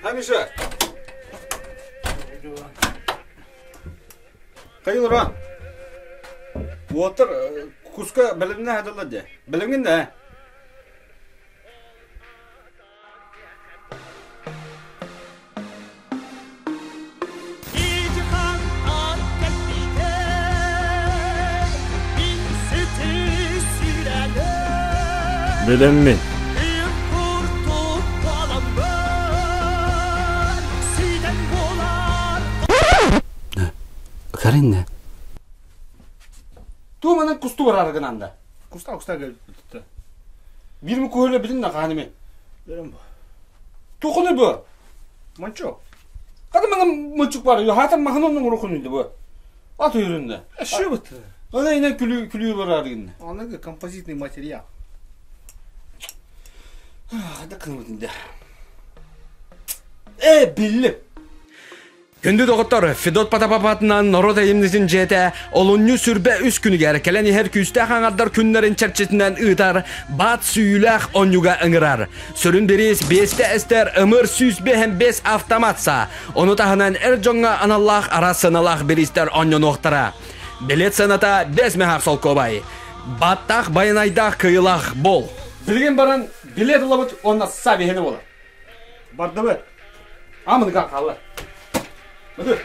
Hamisha. Kayılır Water kuska bilimne hadalladı. Bilimin ne? Bilim mi? Karin ne? Tuğmanın kustu var argınanda. Kusta geldi. Bir mi koyla bilin ne kanimi? Benim bu. Tuğunu bu. Manço. Kadın mıçık var. Hatem mahanonun rukunuydu bu. At üründe. Şu bu. Ona yine külüyor var argınında. Она композитный материал. Hadi kılmadın da. Billim. Күнді доғыттар, Федот Патапапатынан Норода емнізін жете, олынны сүрбе үс күні кәрекелен ехер күсті қаңардар күнлерін чәрчетінен ұйтар, бат сүйіләқ онюға ыңырар. Сөрін берес бесті әстер ымыр сүзбе hem бес автоматса, оны тағынан әр жоңға аналлақ арасыналақ берістер онyon оқтара. Билет саната 5 мехақ сол кобай. Баттақ байынайдақ кыйлақ бол. Білген баран билет ұлабыт, онна сабихені болар. Барды бы. Амын қақ қалар. Бұды.